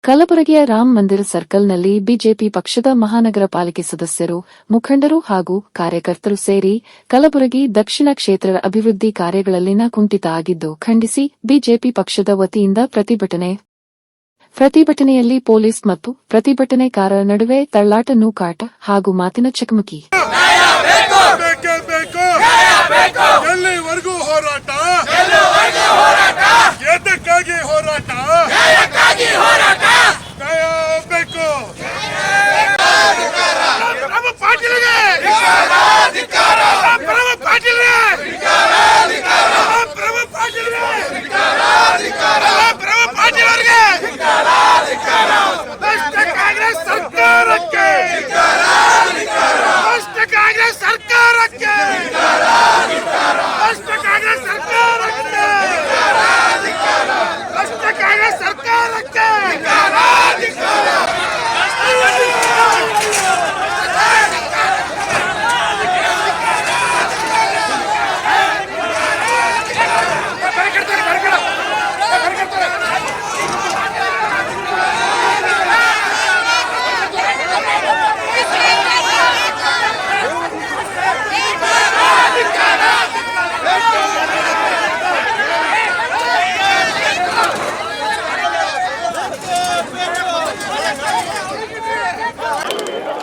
ಕಲಬುರಗಿಯ ರಾಮ್ ಮಂದಿರ್ ಸರ್ಕಲ್ನಲ್ಲಿ ಬಿಜೆಪಿ ಪಕ್ಷದ ಮಹಾನಗರ ಪಾಲಿಕೆ ಸದಸ್ಯರು, ಮುಖಂಡರು ಹಾಗೂ ಕಾರ್ಯಕರ್ತರು ಸೇರಿ ಕಲಬುರಗಿ ದಕ್ಷಿಣ ಕ್ಷೇತ್ರದ ಅಭಿವೃದ್ಧಿ ಕಾರ್ಯಗಳಲ್ಲಿನ ಕುಂಠಿತ ಆಗಿದ್ದು ಖಂಡಿಸಿ ಬಿಜೆಪಿ ಪಕ್ಷದ ವತಿಯಿಂದ ಪ್ರತಿಭಟನೆಯಲ್ಲಿ ಪೊಲೀಸ್ ಮತ್ತು ಪ್ರತಿಭಟನೆಕಾರರ ನಡುವೆ ತಳ್ಳಾಟ, ನೂಕಾಟ ಹಾಗೂ ಮಾತಿನ ಚಕಮಕಿ.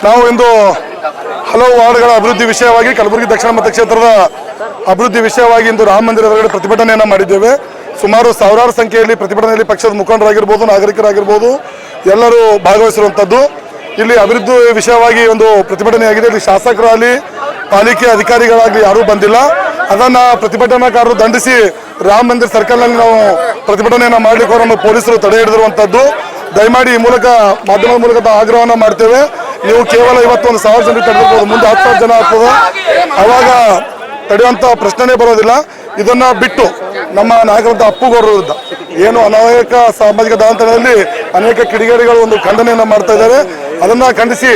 ನಾವು ಇಂದು ಹಲವು ವಾರ್ಡ್ಗಳ ಅಭಿವೃದ್ಧಿ ವಿಷಯವಾಗಿ ಕಲಬುರಗಿ ದಕ್ಷಿಣ ಮತಕ್ಷೇತ್ರದ ಅಭಿವೃದ್ಧಿ ವಿಷಯವಾಗಿ ಇಂದು ರಾಮ ಮಂದಿರ ಎದುರುಗಡೆ ಪ್ರತಿಭಟನೆಯನ್ನು ಮಾಡಿದ್ದೇವೆ. ಸುಮಾರು ಸಾವಿರಾರು ಸಂಖ್ಯೆಯಲ್ಲಿ ಪ್ರತಿಭಟನೆಯಲ್ಲಿ ಪಕ್ಷದ ಮುಖಂಡರಾಗಿರ್ಬೋದು, ನಾಗರಿಕರಾಗಿರ್ಬೋದು ಎಲ್ಲರೂ ಭಾಗವಹಿಸಿರುವಂಥದ್ದು. ಇಲ್ಲಿ ಅಭಿವೃದ್ಧಿ ವಿಷಯವಾಗಿ ಒಂದು ಪ್ರತಿಭಟನೆಯಾಗಿದೆ. ಇಲ್ಲಿ ಶಾಸಕರಾಗಲಿ ಪಾಲಿಕೆ ಅಧಿಕಾರಿಗಳಾಗಲಿ ಯಾರೂ ಬಂದಿಲ್ಲ. ಅದನ್ನು ಪ್ರತಿಭಟನಾಕಾರರು ದಂಡಿಸಿ ರಾಮ ಮಂದಿರ ಸರ್ಕಲ್ನಲ್ಲಿ ನಾವು ಪ್ರತಿಭಟನೆಯನ್ನು ಮಾಡಲಿಕ್ಕೆ ನಮ್ಮ ಪೊಲೀಸರು ತಡೆ ಹಿಡಿದಿರುವಂಥದ್ದು. ದಯಮಾಡಿ ಈ ಮೂಲಕ ಮಾಧ್ಯಮದ ಮೂಲಕ ಆಗ್ರಹವನ್ನು ಮಾಡ್ತೇವೆ. ನೀವು ಕೇವಲ ಇವತ್ತು 1,000 ಜನರಿಗೆ ತಡೆದಿರ್ಬೋದು, ಮುಂದೆ 10,000 ಜನ ಆಗ್ತದೆ, ಅವಾಗ ತಡೆಯುವಂಥ ಪ್ರಶ್ನೆನೇ ಬರೋದಿಲ್ಲ. ಇದನ್ನು ಬಿಟ್ಟು ನಮ್ಮ ನಾಯಕರಂತ ಅಪ್ಪುಗೌಡರ ವಿರುದ್ಧ ಏನು ಅನೇಕ ಸಾಮಾಜಿಕ ಜಾಲತಾಣದಲ್ಲಿ ಅನೇಕ ಕಿಡಿಗೇಡಿಗಳು ಒಂದು ಖಂಡನೆಯನ್ನು ಮಾಡ್ತಾ ಇದ್ದಾರೆ. ಅದನ್ನು ಖಂಡಿಸಿ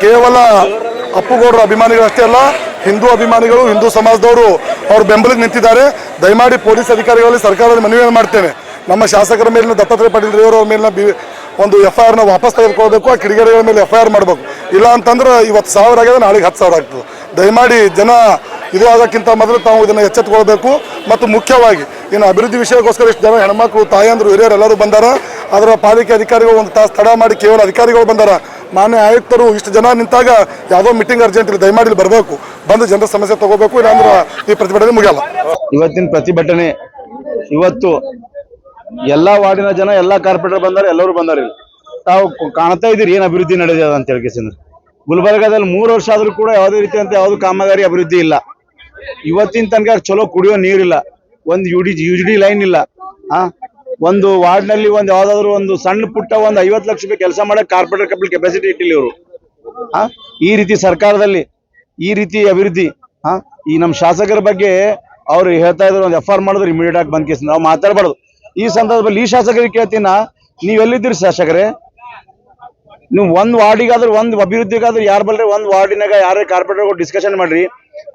ಕೇವಲ ಅಪ್ಪುಗೌಡರ ಅಭಿಮಾನಿಗಳಷ್ಟೇ ಅಲ್ಲ, ಹಿಂದೂ ಅಭಿಮಾನಿಗಳು, ಹಿಂದೂ ಸಮಾಜದವರು ಅವ್ರ ಬೆಂಬಲಕ್ಕೆ ನಿಂತಿದ್ದಾರೆ. ದಯಮಾಡಿ ಪೊಲೀಸ್ ಅಧಿಕಾರಿಗಳಲ್ಲಿ ಸರ್ಕಾರದಲ್ಲಿ ಮನವಿಯನ್ನು ಮಾಡ್ತೇನೆ. ನಮ್ಮ ಶಾಸಕರ ಮೇಲಿನ ದತ್ತಾತ್ರೇಯ ಪಾಟೀಲ್ ಅವರ ಮೇಲಿನ ಒಂದು FIR ವಾಪಸ್ ತೆಗೆದುಕೊಳ್ಬೇಕು. ಆ ಕಿಡಿಗೇಡಿಗಳ ಮೇಲೆ FIR ಮಾಡಬೇಕು. ಇಲ್ಲ ಅಂತಂದ್ರೆ ಇವತ್ತು 1,000 ಆಗಿದೆ, ನಾಳೆಗೆ 10,000 ಆಗ್ತದೆ. ದಯಮಾಡಿ ಜನ ಇದು ಆಗೋಕ್ಕಿಂತ ಮೊದಲು ತಾವು ಇದನ್ನು ಎಚ್ಚೆತ್ತುಕೊಳ್ಬೇಕು. ಮತ್ತು ಮುಖ್ಯವಾಗಿ ಇನ್ನು ಅಭಿವೃದ್ಧಿ ವಿಷಯಕ್ಕೋಸ್ಕರ ಇಷ್ಟು ಜನ ಹೆಣ್ಮಕ್ಳು, ತಾಯಂದರು, ಹಿರಿಯರು ಎಲ್ಲರೂ ಬಂದಾರ. ಅದರ ಪಾಲಿಕೆ ಅಧಿಕಾರಿಗಳು ಒಂದು ತಾಸು ತಡ ಮಾಡಿ ಕೇವಲ ಅಧಿಕಾರಿಗಳು ಬಂದಾರ. ಮಾನ್ಯ ಆಯುಕ್ತರು ಇಷ್ಟು ಜನ ನಿಂತಾಗ ಯಾವುದೋ ಮೀಟಿಂಗ್ ಅರ್ಜೆಂಟ್ ಇಲ್ಲ, ದಯಮಾಡಿ ಬರಬೇಕು, ಬಂದು ಜನರ ಸಮಸ್ಯೆ ತಗೋಬೇಕು. ಇಲ್ಲಾಂದ್ರೆ ಈ ಪ್ರತಿಭಟನೆ ಮುಗಿಯಲ್ಲ. ಇವತ್ತಿನ ಪ್ರತಿಭಟನೆ ಇವತ್ತು ಎಲ್ಲ ವಾರ್ಡಿನ ಜನ, ಎಲ್ಲ ಕಾರ್ಪೊರೇಟರ್ ಬಂದಾರೆ, ಎಲ್ಲರೂ ಬಂದಾರೆ. ತಾವು ಕಾಣ್ತಾ ಇದ್ದೀರಿ ಏನು ಅಭಿವೃದ್ಧಿ ನಡೆದಿದೆ ಅಂತ ಹೇಳ್ಕೇಸಿಂದ್ರೆ. ಗುಲ್ಬರ್ಗಾದಲ್ಲಿ 3 ವರ್ಷ ಆದ್ರೂ ಕೂಡ ಯಾವುದೇ ರೀತಿಯಂತ ಯಾವ್ದು ಕಾಮಗಾರಿ ಅಭಿವೃದ್ಧಿ ಇಲ್ಲ. ಇವತ್ತಿನ ತನಕ ಚಲೋ ಕುಡಿಯೋ ನೀರಿಲ್ಲ, ಒಂದು UGD ಲೈನ್ ಇಲ್ಲ. ಒಂದು ವಾರ್ಡ್ನಲ್ಲಿ ಒಂದು ಯಾವ್ದಾದ್ರು ಒಂದು ಸಣ್ಣ ಪುಟ್ಟ ಒಂದು 50 ಲಕ್ಷ ರೂಪಾಯಿ ಕೆಲಸ ಮಾಡಕ್ ಕಾರ್ಪೊರೇಟರ್ ಕೆಪಾಸಿಟಿ ಇಟ್ಟಿಲ್ಲ ಇವರು. ಈ ರೀತಿ ಸರ್ಕಾರದಲ್ಲಿ ಈ ರೀತಿ ಅಭಿವೃದ್ಧಿ ಈ ನಮ್ಮ ಶಾಸಕರ ಬಗ್ಗೆ ಅವ್ರು ಹೇಳ್ತಾ ಇದ್ರು, ಒಂದು FIR ಮಾಡಿದ್ರು ಇಮಿಡಿಯೇಟ್ ಆಗಿ ಬಂದ್ ಕೇಸ್ ನಾವು ಮಾತಾಡಬಾರ್ದು. ಈ ಸಂದರ್ಭದಲ್ಲಿ ಈ ಶಾಸಕರಿಗೆ ಕೇಳ್ತೀನ, ನೀವೆಲ್ಲಿದ್ದೀರಿ ಶಾಸಕರೇ? ನೀವು ಒಂದು ವಾರ್ಡಿಗಾದ್ರೂ, ಒಂದು ಅಭಿವೃದ್ಧಿಗಾದ್ರೂ ಯಾರ ಬಲ್ರಿ ಒಂದು ವಾರ್ಡಿನಾಗ ಯಾರೇ ಕಾರ್ಪೊರೇಟರ್ಗಳು ಡಿಸ್ಕಷನ್ ಮಾಡ್ರಿ.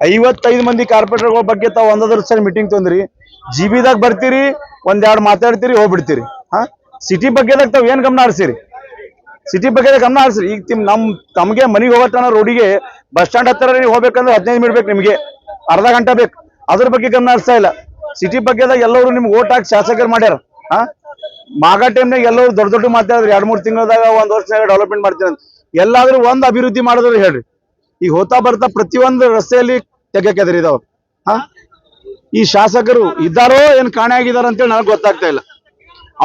55 ಮಂದಿ ಕಾರ್ಪೊರೇಟರ್ಗಳ ಬಗ್ಗೆ ತಾವು ಒಂದಾದ್ರೂ ಸರಿ ಮೀಟಿಂಗ್ ತೊಂದ್ರಿ. GB ಬರ್ತೀರಿ, ಒಂದೆರಡು ಮಾತಾಡ್ತೀರಿ, ಹೋಗ್ಬಿಡ್ತೀರಿ. ಸಿಟಿ ಬಗ್ಗೆದಾಗ ತಾವ್ ಏನ್ ಗಮನ ಹರಿಸಿರಿ? ಸಿಟಿ ಬಗ್ಗೆ ಗಮನ ಹರಿಸ್ರಿ. ಈಗ ತಮಗೆ ಮನೆಗೆ ಹೋಗತ್ತಾನ ರೋಡಿಗೆ ಬಸ್ ಸ್ಟ್ಯಾಂಡ್ ಹತ್ತಿರ ಹೋಗ್ಬೇಕಂದ್ರೆ 15 ಮಿನಿಟ್ ಬೇಕು, ನಿಮಗೆ ಅರ್ಧ ಗಂಟೆ ಬೇಕು. ಅದ್ರ ಬಗ್ಗೆ ಗಮನ ಹರಿಸ್ತಾ ಇಲ್ಲ. ಸಿಟಿ ಬಗ್ಗೆದಾಗ ಎಲ್ಲರೂ ನಿಮ್ಗೆ ಓಟ್ ಹಾಕಿ ಶಾಸಕರು ಮಾಡ್ಯಾರ. ಮಾಗ ಟೈಮ್ನಾಗ ಎಲ್ಲರೂ ದೊಡ್ಡ ದೊಡ್ಡ ಮಾತಾಡಿದ್ರಿ, 2-3 ತಿಂಗಳದಾಗ 1 ವರ್ಷನಾಗ ಡೆವಲಪ್ಮೆಂಟ್ ಮಾಡ್ತೀವಿ ಅಂತ. ಎಲ್ಲಾದ್ರೂ ಒಂದು ಅಭಿವೃದ್ಧಿ ಮಾಡಿದ್ರೆ ಹೇಳ್ರಿ. ಈಗ ಹೋಗ್ತಾ ಬರ್ತಾ ಪ್ರತಿಯೊಂದು ರಸ್ತೆಯಲ್ಲಿ ತೆಗೆದಿರಿ ಇದಾವ. ಈ ಶಾಸಕರು ಇದ್ದಾರೋ ಏನ್ ಕಾಣೆ ಆಗಿದಾರ ಅಂತೇಳಿ ನನಗೆ ಗೊತ್ತಾಗ್ತಾ ಇಲ್ಲ.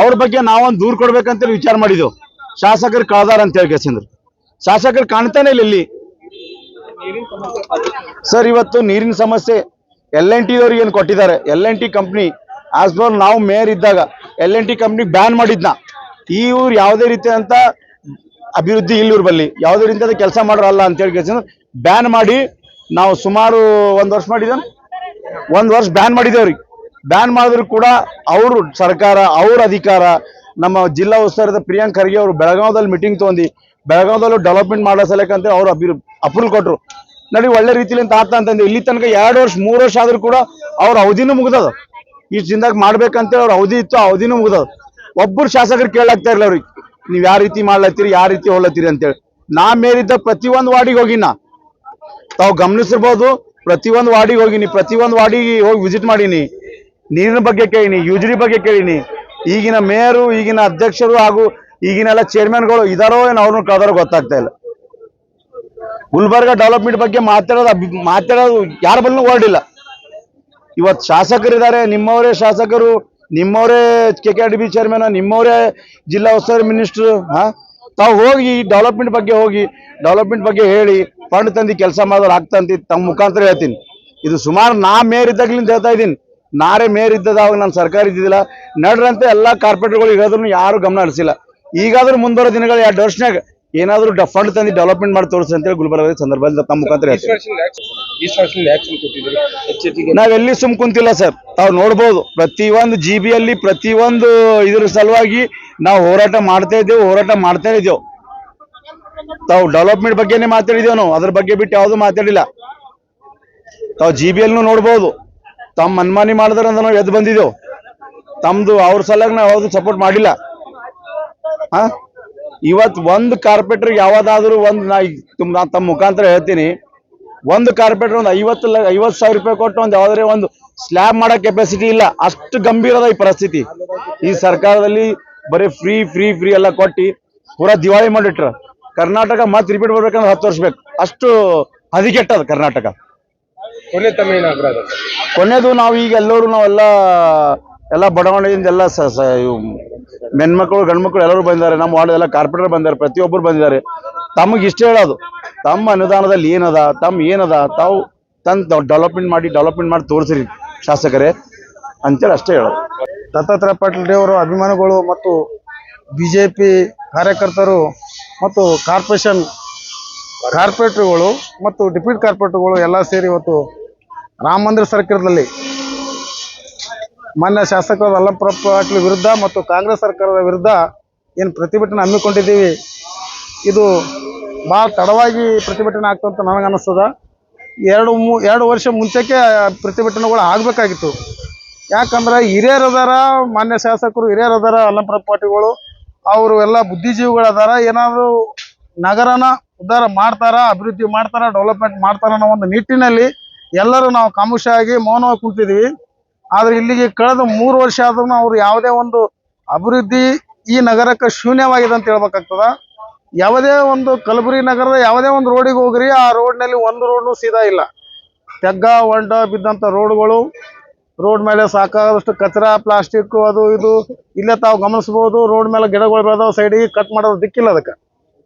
ಅವ್ರ ಬಗ್ಗೆ ನಾವೊಂದು ದೂರ್ ಕೊಡ್ಬೇಕಂತೇಳಿ ವಿಚಾರ ಮಾಡಿದೆವು. ಶಾಸಕರು ಕಳ್ದಾರ ಅಂತ ಹೇಳಿ ಕೇಸಂದ್ರು. ಶಾಸಕರು ಕಾಣ್ತಾನೆ ಇಲ್ಲ ಇಲ್ಲಿ. ಸರ್, ಇವತ್ತು ನೀರಿನ ಸಮಸ್ಯೆ L&T ದವ್ರಿಗೆ ಏನು ಕೊಟ್ಟಿದ್ದಾರೆ. L&T ಕಂಪ್ನಿ ಆಸ್ಬೋರ್ ನಾವು ಮೇಯರ್ ಇದ್ದಾಗ L&T ಕಂಪ್ನಿ ಬ್ಯಾನ್ ಮಾಡಿದ್ನ. ಈ ಊರು ಯಾವುದೇ ರೀತಿಯಂತ ಅಭಿವೃದ್ಧಿ ಇಲ್ಲ, ಇವ್ರ ಬಲ್ಲಿ ಯಾವುದೇ ರೀತಿಯಾದ ಕೆಲಸ ಮಾಡೋರಲ್ಲ ಅಂತೇಳಿ ಕೇಸಂದ್ರೆ ಬ್ಯಾನ್ ಮಾಡಿ ನಾವು ಸುಮಾರು 1 ವರ್ಷ ಮಾಡಿದ, 1 ವರ್ಷ ಬ್ಯಾನ್ ಮಾಡಿದೇವ್ರಿ. ಬ್ಯಾನ್ ಮಾಡಿದ್ರು ಕೂಡ ಅವರು ಸರ್ಕಾರ, ಅವ್ರ ಅಧಿಕಾರ, ನಮ್ಮ ಜಿಲ್ಲಾ ಉಸ್ತುವಾರಿ ಪ್ರಿಯಾಂಕ್ ಖರ್ಗೆ ಅವರು ಬೆಳಗಾವದಲ್ಲಿ ಮೀಟಿಂಗ್ ತಗೊಂಡು ಬೆಳಗಾವದಲ್ಲೂ ಡೆವಲಪ್ಮೆಂಟ್ ಮಾಡೋ ಸಲಕ್ಕೆ ಅವ್ರು ಅಪ್ರೂವಲ್ ಕೊಟ್ಟರು. ನಡಿ ಒಳ್ಳೆ ರೀತಿಲಿ ಅಂತಂದ್ರೆ ಇಲ್ಲಿ ತನಕ 2 ವರ್ಷ 3 ವರ್ಷ ಆದ್ರೂ ಕೂಡ ಅವ್ರ ಅವಧಿನೂ ಮುಗ್ದದ. ಇಷ್ಟು ದಿನದಾಗ ಮಾಡ್ಬೇಕಂತೇಳಿ ಅವ್ರ ಅವಧಿ ಇತ್ತು, ಅವಧಿನೂ ಮುಗ್ದದ. ಒಬ್ಬರು ಶಾಸಕರು ಕೇಳಾಗ್ತಾ ಇರಲ್ಲ ಅವ್ರಿಗೆ. ನೀವು ಯಾವ ರೀತಿ ಮಾಡ್ಲತ್ತೀರಿ, ಯಾವ ರೀತಿ ಹೋಗ್ಲತ್ತೀರಿ ಅಂತೇಳಿ. ನಾ ಮೇಲಿದ್ದ ಪ್ರತಿಯೊಂದು ವಾರ್ಡಿಗೆ ಹೋಗಿನ, ತಾವು ಗಮನಿಸಿರ್ಬೋದು. ಪ್ರತಿಯೊಂದು ವಾರ್ಡಿಗೆ ಹೋಗಿನಿ, ಪ್ರತಿಯೊಂದು ವಾರ್ಡಿಗೆ ಹೋಗಿ ವಿಸಿಟ್ ಮಾಡೀನಿ. ನೀರಿನ ಬಗ್ಗೆ ಕೇಳಿನಿ, ಯುಜಿಡಿ ಬಗ್ಗೆ ಕೇಳಿನಿ. ಈಗಿನ ಮೇಯರು, ಈಗಿನ ಅಧ್ಯಕ್ಷರು ಹಾಗೂ ಈಗಿನೆಲ್ಲ ಚೇರ್ಮನ್ಗಳು ಇದಾರೋ ಏನು ಅವ್ರನ್ನ ಕಳೆದಾರೋ ಗೊತ್ತಾಗ್ತಾ ಇಲ್ಲ. ಗುಲ್ಬರ್ಗ ಡೆವಲಪ್ಮೆಂಟ್ ಬಗ್ಗೆ ಮಾತಾಡೋದು ಯಾರ ಬಲ್ಲೂ ಹೊರಡಿಲ್ಲ. ಇವತ್ತು ಶಾಸಕರಿದ್ದಾರೆ, ನಿಮ್ಮವರೇ ಶಾಸಕರು, ನಿಮ್ಮವರೇ KKRDB ಚೇರ್ಮನ್, ನಿಮ್ಮವರೇ ಜಿಲ್ಲಾ ಉಸ್ತುವಾರಿ ಮಿನಿಸ್ಟ್ರು. ತಾವು ಹೋಗಿ ಡೆವಲಪ್ಮೆಂಟ್ ಬಗ್ಗೆ ಹೇಳಿ ಫಂಡ್ ತಂದು ಕೆಲಸ ಮಾಡೋರು ಆಗ್ತಂತ ತಮ್ಮ ಮುಖಾಂತರ ಹೇಳ್ತೀನಿ. ಇದು ಸುಮಾರು ನಾ ಮೇಯರ್ ಇದ್ದಾಗಲಿಂದ ಹೇಳ್ತಾ ಇದ್ದೀನಿ. ನಾರೇ ಮೇಯರ್ ಇದ್ದದಾಗ ನಾನು ಸರ್ಕಾರ ಇದ್ದಿದ್ದಿಲ್ಲ, ನಡ್ರಂತೆ ಎಲ್ಲ ಕಾರ್ಪೊರೇಟ್ಗಳು ಹೇಳಿದ್ರು ಯಾರು ಗಮನ ಹರಿಸಿಲ್ಲ. ಈಗಾದ್ರೂ ಮುಂಬರೋ ದಿನಗಳು 2 ವರ್ಷನಾಗ ಏನಾದರೂ ಫಂಡ್ ತಂದು ಡೆವಲಪ್ಮೆಂಟ್ ಮಾಡಿ ತೋರಿಸಿ ಅಂತೇಳಿ ಗುಲ್ಬರ್ಗದ ಸಂದರ್ಭದಲ್ಲಿ ತಮ್ಮ ಮುಖಾಂತರ ನಾವೆಲ್ಲಿ ಸುಮ್ ಕುಂತಿಲ್ಲ ಸರ್. ತಾವು ನೋಡ್ಬೋದು, ಪ್ರತಿಯೊಂದು GB ಅಲ್ಲಿ ಪ್ರತಿಯೊಂದು ಇದ್ರ ಸಲುವಾಗಿ ನಾವು ಹೋರಾಟ ಮಾಡ್ತಾನೆ ಇದ್ದೇವೆ. ತಾವು ಡೆವಲಪ್ಮೆಂಟ್ ಬಗ್ಗೆನೇ ಮಾತಾಡಿದೇವು ನಾವು, ಅದ್ರ ಬಗ್ಗೆ ಬಿಟ್ಟು ಯಾವುದು ಮಾತಾಡಿಲ್ಲ. ತಾವು GB ಅಲ್ಲೂ ನೋಡ್ಬೋದು, ತಮ್ಮ ಮನ್ಮಾನಿ ಮಾಡಿದ್ರ ಅಂತ ನಾವು ಎದ್ದು ಬಂದಿದ್ದೇವೆ. ತಮ್ದು ಅವ್ರ ಸಲುವಾಗಿ ನಾವು ಯಾವುದು ಸಪೋರ್ಟ್ ಮಾಡಿಲ್ಲ. ಇವತ್ತು ಒಂದು ಕಾರ್ಪೊರೇಟರ್ ಯಾವ್ದಾದ್ರು ನಾ ತಮ್ಮ ಮುಖಾಂತರ ಹೇಳ್ತೀನಿ, ಒಂದು ಕಾರ್ಪೊರೇಟರ್ ಒಂದು 50,000 ರೂಪಾಯಿ ಕೊಟ್ಟು ಒಂದು ಯಾವ್ದಾದ್ರೆ ಒಂದು ಸ್ಲ್ಯಾಬ್ ಮಾಡೋ ಕೆಪಾಸಿಟಿ ಇಲ್ಲ. ಅಷ್ಟು ಗಂಭೀರದ ಈ ಪರಿಸ್ಥಿತಿ. ಈ ಸರ್ಕಾರದಲ್ಲಿ ಬರೀ ಫ್ರೀ ಎಲ್ಲ ಕೊಟ್ಟು ಪೂರಾ ದಿವಾಳಿ ಮಾಡಿಟ್ರ. ಕರ್ನಾಟಕ ಮತ್ತೆ ರಿಪೀಟ್ ಬರ್ಬೇಕಂದ್ರೆ 10 ವರ್ಷ ಬೇಕು, ಅಷ್ಟು ಹದಿಗೆಟ್ಟದ ಕರ್ನಾಟಕ. ಕೊನೆದು ನಾವು ಈಗ ನಾವೆಲ್ಲ ಬಡಾವಣೆಯಿಂದ ಎಲ್ಲ ಹೆಣ್ಮಕ್ಳು ಗಂಡ್ಮಕ್ಳು ಎಲ್ಲರೂ ಬಂದಿದ್ದಾರೆ. ನಮ್ಮ ವಾರ್ಡ್ ಎಲ್ಲ ಕಾರ್ಪೊರೇಟರ್ ಬಂದಿದ್ದಾರೆ, ಪ್ರತಿಯೊಬ್ಬರು ಬಂದಿದ್ದಾರೆ. ತಮಗೆ ಇಷ್ಟ ಹೇಳೋದು, ತಮ್ಮ ಅನುದಾನದಲ್ಲಿ ಏನದ ತಾವು ತಂದು ಡೆವಲಪ್ಮೆಂಟ್ ಮಾಡಿ ತೋರಿಸ್ರಿ ಶಾಸಕರೇ ಅಂತೇಳಿ ಅಷ್ಟೇ ಹೇಳೋದು. ದತ್ತಾತ್ರೇಯ ಪಾಟೀಲ್ ಅವರು ಅಭಿಮಾನಿಗಳು ಮತ್ತು BJP ಕಾರ್ಯಕರ್ತರು ಮತ್ತು ಕಾರ್ಪೊರೇಟರ್ಗಳು ಮತ್ತು ಡಿಪ್ಯೂಟಿ ಕಾರ್ಪೊರೇಟರ್ಗಳು ಎಲ್ಲ ಸೇರಿ ಇವತ್ತು ರಾಮ ಮಂದಿರ ಸರ್ಕಾರದಲ್ಲಿ ಮಾನ್ಯ ಶಾಸಕರಾದ ಅಲ್ಲಂಪ್ರಭು ಪಾಟೀಲ್ ವಿರುದ್ಧ ಮತ್ತು ಕಾಂಗ್ರೆಸ್ ಸರ್ಕಾರದ ವಿರುದ್ಧ ಏನು ಪ್ರತಿಭಟನೆ ಹಮ್ಮಿಕೊಂಡಿದ್ದೀವಿ. ಇದು ಭಾಳ ತಡವಾಗಿ ಪ್ರತಿಭಟನೆ ಆಗ್ತಂತ ನನಗೆ ಅನ್ನಿಸ್ತದ. 2 ವರ್ಷ ಮುಂಚೆಗೆ ಪ್ರತಿಭಟನೆಗಳು ಆಗಬೇಕಾಗಿತ್ತು. ಯಾಕಂದ್ರೆ ಹಿರಿಯರದಾರ, ಮಾನ್ಯ ಶಾಸಕರು ಹಿರಿಯರದಾರ, ಅಲ್ಲಂಪ್ರಭು ಪಾಟೀಲ್ಗಳು ಅವರು ಎಲ್ಲ ಬುದ್ಧಿಜೀವಿಗಳದಾರ. ಏನಾದರೂ ನಗರನ ಉದ್ಧಾರ ಮಾಡ್ತಾರ, ಅಭಿವೃದ್ಧಿ ಮಾಡ್ತಾರ, ಡೆವಲಪ್ಮೆಂಟ್ ಮಾಡ್ತಾರ ಅನ್ನೋ ಒಂದು ನಿಟ್ಟಿನಲ್ಲಿ ಎಲ್ಲರೂ ನಾವು ಖಾಮೋಶಿಯಾಗಿ ಮೌನವಾಗಿ ಕುಂತಿದ್ವಿ. ಆದರೆ ಇಲ್ಲಿಗೆ ಕಳೆದ 3 ವರ್ಷ ಆದ್ರೂ ಅವರು ಯಾವುದೇ ಒಂದು ಅಭಿವೃದ್ಧಿ ಈ ನಗರಕ್ಕೆ ಶೂನ್ಯವಾಗಿದೆ ಅಂತ ಹೇಳ್ಬೇಕಾಗ್ತದ. ಯಾವುದೇ ಒಂದು ಕಲಬುರಗಿ ನಗರದ ಯಾವುದೇ ಒಂದು ರೋಡಿಗೆ ಹೋಗ್ರಿ, ಆ ರೋಡ್ನಲ್ಲಿ ಒಂದು ರೋಡ್ನು ಸೀದಾ ಇಲ್ಲ. ತೆಗ್ಗ ಹೊಂಡ ಬಿದ್ದಂಥ ರೋಡ್ಗಳು, ರೋಡ್ ಮೇಲೆ ಸಾಕಾದಷ್ಟು ಕಚರ, ಪ್ಲಾಸ್ಟಿಕ್, ಅದು ಇದು ಇಲ್ಲೇ ತಾವು ಗಮನಿಸ್ಬೋದು. ರೋಡ್ ಮೇಲೆ ಗಿಡಗಳು ಬೆಳೆದಾವ, ಸೈಡಿಗೆ ಕಟ್ ಮಾಡೋದು ದಿಕ್ಕಿಲ್ಲ ಅದಕ್ಕೆ.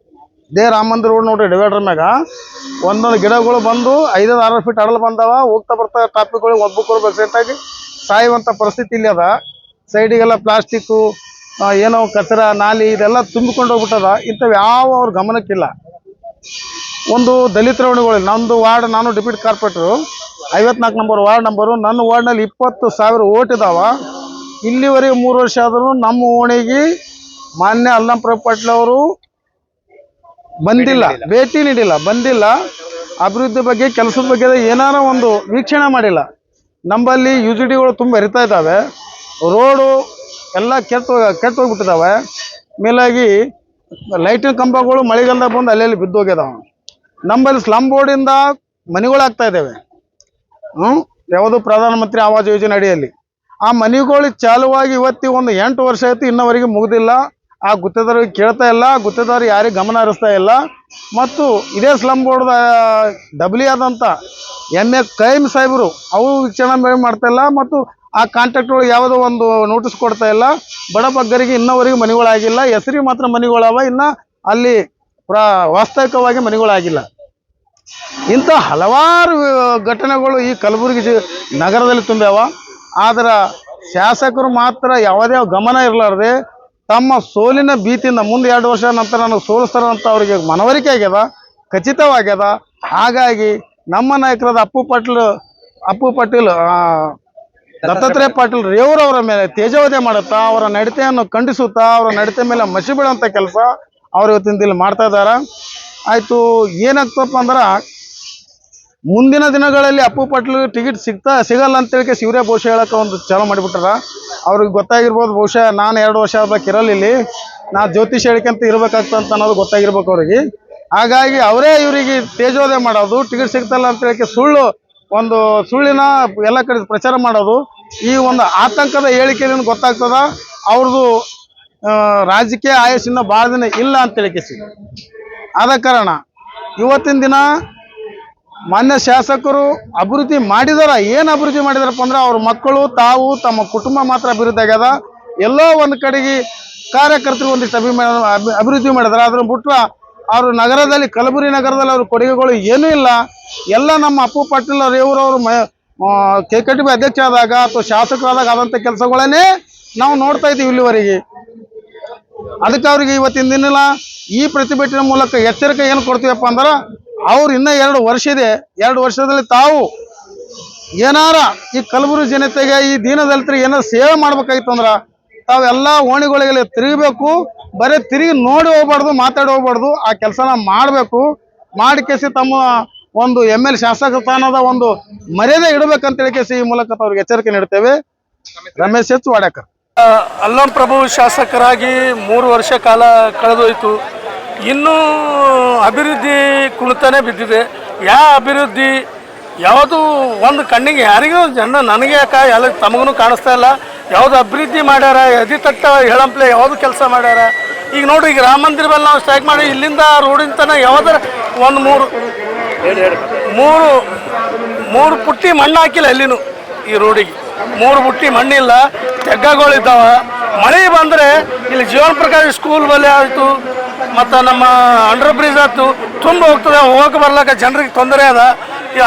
ಇದೇ ರಾಮ ಮಂದಿರ ರೋಡ್ ನೋಡ್ರಿ, ಡಿವೈಡರ್ ಮ್ಯಾಗ ಒಂದೊಂದು ಗಿಡಗಳು ಬಂದು 5-6 ಫೀಟ್ ಅಡಲ್ ಬಂದಾವ. ಹೋಗ್ತಾ ಬರ್ತಾ ಟ್ರಾಫಿಕ್ಗಳಿಗೆ ಒಬ್ಬೊಬ್ಬರು ಬೆಸೆಟ್ಟಾಗಿ ಸಾಯುವಂಥ ಪರಿಸ್ಥಿತಿ ಇಲ್ಲಿ ಅದ. ಸೈಡಿಗೆಲ್ಲ ಪ್ಲಾಸ್ಟಿಕ್ಕು, ಏನೋ ಕಚರ, ನಾಲಿ ಇದೆಲ್ಲ ತುಂಬಿಕೊಂಡು ಹೋಗ್ಬಿಟ್ಟದ. ಇಂಥವು ಯಾವ ಅವ್ರ ಗಮನಕ್ಕಿಲ್ಲ. ಒಂದು ದಲಿತ ರೋಡ್ಗಳು, ನಮ್ಮದು ವಾರ್ಡ್, ನಾನು deputy corporator, 54 number ward number. ನನ್ನ ವಾರ್ಡ್ನಲ್ಲಿ 20,000 ಓಟ್ ಇದಾವ. ಇಲ್ಲಿವರೆಗೆ 3 ವರ್ಷ ಆದರೂ ನಮ್ಮ ಓಣಿಗೆ ಮಾನ್ಯ ಅಲ್ಲಂಪ್ರಭು ಪಾಟೀಲ್ ಅವರು ಬಂದಿಲ್ಲ, ಭೇಟಿ ನೀಡಿಲ್ಲ, ಬಂದಿಲ್ಲ. ಅಭಿವೃದ್ಧಿ ಬಗ್ಗೆ, ಕೆಲಸದ ಬಗ್ಗೆ ಏನಾರ ಒಂದು ವೀಕ್ಷಣೆ ಮಾಡಿಲ್ಲ. ನಮ್ಮಲ್ಲಿ UGDಗಳು ತುಂಬ ಹರಿತಾ ಇದ್ದಾವೆ. ರೋಡು ಎಲ್ಲ ಕೆಟ್ಟು ಹೋಗ್ಬಿಟ್ಟಿದ್ದಾವೆ. ಮೇಲಾಗಿ ಲೈಟಿನ ಕಂಬಗಳು ಮಳೆಗಾಲದಾಗ ಬಂದು ಅಲ್ಲೆಲ್ಲಿ ಬಿದ್ದೋಗ್ಯದಾವೆ. ನಮ್ಮಲ್ಲಿ ಸ್ಲಮ್ ಬೋರ್ಡಿಂದ ಮನೆಗಳಾಗ್ತಾ ಇದ್ದಾವೆ. ಯಾವುದು ಪ್ರಧಾನಮಂತ್ರಿ ಆವಾಸ್ ಯೋಜನೆ ಅಡಿಯಲ್ಲಿ ಆ ಮನೆಗಳು ಚಾಲುವಾಗಿ ಇವತ್ತಿಗೆ ಒಂದು 8 ವರ್ಷ ಆಯಿತು, ಇನ್ನವರೆಗೆ ಮುಗಿದಿಲ್ಲ. ಆ ಗುತ್ತೇದಾರಿಗೆ ಕೇಳ್ತಾ ಇಲ್ಲ, ಗುತ್ತೇದಾರ ಯಾರಿಗೆ ಗಮನ ಹರಿಸ್ತಾ ಇಲ್ಲ. ಮತ್ತು ಇದೇ ಸ್ಲಮ್ ಬೋರ್ಡ್ ಡಬ್ಲಿ ಆದಂಥ MA ಕೈಮ್ ಸಾಹೇಬರು ಅವರು ವೀಕ್ಷಣೆ ಮಾಡ್ತಾ ಇಲ್ಲ. ಮತ್ತು ಆ ಕಾಂಟ್ರಾಕ್ಟ್ಗಳು ಯಾವುದೋ ಒಂದು ನೋಟಿಸ್ ಕೊಡ್ತಾ ಇಲ್ಲ. ಬಡಬಗ್ಗರಿಗೆ ಇನ್ನವರೆಗೆ ಮನೆಗಳಾಗಿಲ್ಲ. ಹೆಸರಿಗೆ ಮಾತ್ರ ಮನೆಗಳವ, ಇನ್ನು ಅಲ್ಲಿ ವಾಸ್ತವಿಕವಾಗಿ ಮನೆಗಳಾಗಿಲ್ಲ. ಇಂಥ ಹಲವಾರು ಘಟನೆಗಳು ಈ ಕಲಬುರಗಿ ನಗರದಲ್ಲಿ ತುಂಬ್ಯಾವ. ಆದ್ರೆ ಶಾಸಕರು ಮಾತ್ರ ಯಾವುದೇ ಗಮನ ಇರಲಾರ್ದೆ ತಮ್ಮ ಸೋಲಿನ ಭೀತಿಯಿಂದ ಮುಂದೆ 2 ವರ್ಷ ನಂತರ ನನಗೆ ಸೋಲಿಸ್ತಾರಂತ ಅವರಿಗೆ ಮನವರಿಕೆ ಆಗ್ಯದ, ಖಚಿತವಾಗ್ಯದ. ಹಾಗಾಗಿ ನಮ್ಮ ನಾಯಕರಾದ ಅಪ್ಪು ಪಾಟೀಲ್ ದತ್ತಾತ್ರೇಯ ಪಾಟೀಲ್ ರೇವರವರ ಮೇಲೆ ತೇಜೋವಧೆ ಮಾಡುತ್ತಾ, ಅವರ ನಡತೆಯನ್ನು ಖಂಡಿಸುತ್ತಾ, ಅವರ ನಡತೆ ಮೇಲೆ ಮಸಿ ಬೀಳುವಂಥ ಕೆಲಸ ಅವರು ಇವತ್ತಿನ ಇಲ್ಲಿ ಮಾಡ್ತಾ ಇದ್ದಾರೆ. ಆಯಿತು, ಏನಾಗ್ತಪ್ಪ ಅಂದ್ರೆ ಮುಂದಿನ ದಿನಗಳಲ್ಲಿ ಅಪ್ಪು ಪಾಟೀಲ್ ಟಿಕೆಟ್ ಸಿಗಲ್ಲ ಅಂತೇಳಿ ಇವರೇ ಬಹುಶಃ ಹೇಳಕ್ಕೆ ಒಂದು ಚಾಲು ಮಾಡಿಬಿಟ್ಟಾರ. ಅವ್ರಿಗೆ ಗೊತ್ತಾಗಿರ್ಬೋದು. ಬಹುಶಃ ನಾನು 2 ವರ್ಷ ಆಗ್ಬೇಕು ಇರಲಿಲ್ಲಿ. ನಾ ಜ್ಯೋತಿಷ ಹೇಳಿಕಂತ ಇರ್ಬೇಕಾಗ್ತಂತ ಅನ್ನೋದು ಗೊತ್ತಾಗಿರ್ಬೇಕು ಅವ್ರಿಗೆ. ಹಾಗಾಗಿ ಅವರೇ ಇವರಿಗೆ ತೇಜೋದಯ ಮಾಡೋದು, ಟಿಕೆಟ್ ಸಿಗ್ತಲ್ಲ ಅಂತ ಹೇಳಿ ಸುಳ್ಳಿನ ಎಲ್ಲ ಕಡೆ ಪ್ರಚಾರ ಮಾಡೋದು, ಈ ಒಂದು ಆತಂಕದ ಹೇಳಿಕೆಯಿಂದ ಗೊತ್ತಾಗ್ತದ ಅವ್ರದ್ದು ರಾಜಕೀಯ ಆಯಸ್ಸಿನ ಭಾಳ ದಿನ ಇಲ್ಲ ಅಂತ ಹೇಳಿಕೆಸಿ. ಆದ ಕಾರಣ ಇವತ್ತಿನ ದಿನ ಮಾನ್ಯ ಶಾಸಕರು ಅಭಿವೃದ್ಧಿ ಮಾಡಿದಾರ. ಏನು ಅಭಿವೃದ್ಧಿ ಮಾಡಿದಾರಪ್ಪ ಅಂದ್ರೆ ಅವ್ರ ಮಕ್ಕಳು ತಾವು ತಮ್ಮ ಕುಟುಂಬ ಮಾತ್ರ ಅಭಿವೃದ್ಧಿ ಆಗ್ಯದ. ಎಲ್ಲೋ ಒಂದು ಕಡೆಗೆ ಕಾರ್ಯಕರ್ತರು ಒಂದಿಷ್ಟು ಅಭಿವೃದ್ಧಿ ಮಾಡಿದಾರೆ. ಅದನ್ನು ಬಿಟ್ರೆ ಅವರು ನಗರದಲ್ಲಿ, ಕಲಬುರಗಿ ನಗರದಲ್ಲಿ ಅವ್ರ ಕೊಡುಗೆಗಳು ಏನೂ ಇಲ್ಲ. ಎಲ್ಲ ನಮ್ಮ ಅಪ್ಪು ಪಾಟೀಲ್ ರೇವೂರವರು KKTB ಅಧ್ಯಕ್ಷ ಆದಾಗ ಅಥವಾ ಶಾಸಕರಾದಾಗ ಆದಂಥ ಕೆಲಸಗಳನ್ನೇ ನಾವು ನೋಡ್ತಾ ಇದ್ದೀವಿ ಇಲ್ಲಿವರೆಗೆ. ಅದಕ್ಕೆ ಅವ್ರಿಗೆ ಇವತ್ತಿನ ದಿನ ಈ ಪ್ರತಿಭಟನೆ ಮೂಲಕ ಎಚ್ಚರಿಕೆ ಏನು ಕೊಡ್ತೀವಪ್ಪ ಅಂದ್ರೆ, ಅವ್ರು ಇನ್ನೂ 2 ವರ್ಷ ಇದೆ. 2 ವರ್ಷದಲ್ಲಿ ತಾವು ಏನಾರ ಈ ಕಲಬುರಗಿ ಜನತೆಗೆ, ಈ ದೀನದಲಿತರಿಗೆ ಏನಾರು ಸೇವೆ ಮಾಡ್ಬೇಕಾಗಿತ್ತು ಅಂದ್ರೆ ತಾವೆಲ್ಲ ಓಣಿಗಳಿಗೆ ತಿರುಗಬೇಕು. ಬರೀ ತಿರುಗಿ ನೋಡಿ ಹೋಗ್ಬಾರ್ದು, ಮಾತಾಡಿ ಹೋಗ್ಬಾರ್ದು. ಆ ಕೆಲಸನ ಮಾಡಬೇಕು. ಮಾಡಿ ಕೇಸಿ ತಮ್ಮ ಒಂದು ML ಶಾಸಕ ಸ್ಥಾನದ ಒಂದು ಮರ್ಯಾದೆ ಇಡಬೇಕಂತ ಹೇಳಿ ಈ ಮೂಲಕ ಅವ್ರಿಗೆ ಎಚ್ಚರಿಕೆ ನೀಡ್ತೇವೆ. ರಮೇಶ್ ಎಚ್ ವಾಡ್ಯಾಕರ್. ಅಲ್ಲಂ ಪ್ರಭು ಶಾಸಕರಾಗಿ 3 ವರ್ಷ ಕಾಲ ಕಳೆದೋಯ್ತು. ಇನ್ನೂ ಅಭಿವೃದ್ಧಿ ಕುಣಿತಾನೆ ಬಿದ್ದಿದೆ. ಯಾವ ಅಭಿವೃದ್ಧಿ ಯಾವುದು ಒಂದು ಕಣ್ಣಿಗೆ ಯಾರಿಗೂ ನನಗೆ ಯಾಕೆ ಎಲ್ಲ ತಮಗೂ ಕಾಣಿಸ್ತಾ ಇಲ್ಲ. ಯಾವುದು ಅಭಿವೃದ್ಧಿ ಮಾಡ್ಯಾರ, ಎದಿ ತಟ್ಟ ಹೇಳಂಪ್ಲೆ ಯಾವುದು ಕೆಲಸ ಮಾಡ್ಯಾರ. ಈಗ ನೋಡ್ರಿ, ಈಗ ರಾಮ ಮಂದಿರ ಮೇಲೆ ನಾವು ಸ್ಟ್ರೈಕ್ ಮಾಡಿ ಇಲ್ಲಿಂದ ರೋಡಿನ ತನಕ ಯಾವ್ದಾರ ಒಂದು ಮೂರು ಪುಟ್ಟಿ ಮಣ್ಣು ಹಾಕಿಲ್ಲ ಎಲ್ಲಿನೂ. ಈ ರೋಡಿಗೆ 3 ಬುಟ್ಟಿ ಮಣ್ಣಿಲ್ಲ, ತೆಗ್ಗಗಳಿದ್ದಾವ. ಮಳೆ ಬಂದರೆ ಇಲ್ಲಿ ಜೀವನ ಪ್ರಕಾಶ್ ಸ್ಕೂಲ್ ಬಲ್ಲಿ ಆಯಿತು, ಮತ್ತು ನಮ್ಮ ಅಂಡರ್ ಬ್ರಿಡ್ಜ್ ಆಯ್ತು, ತುಂಬ ಹೋಗ್ತದೆ. ಹೋಗಕ್ಕೆ ಬರ್ಲಿಕ್ಕೆ ಜನರಿಗೆ ತೊಂದರೆ ಅದ.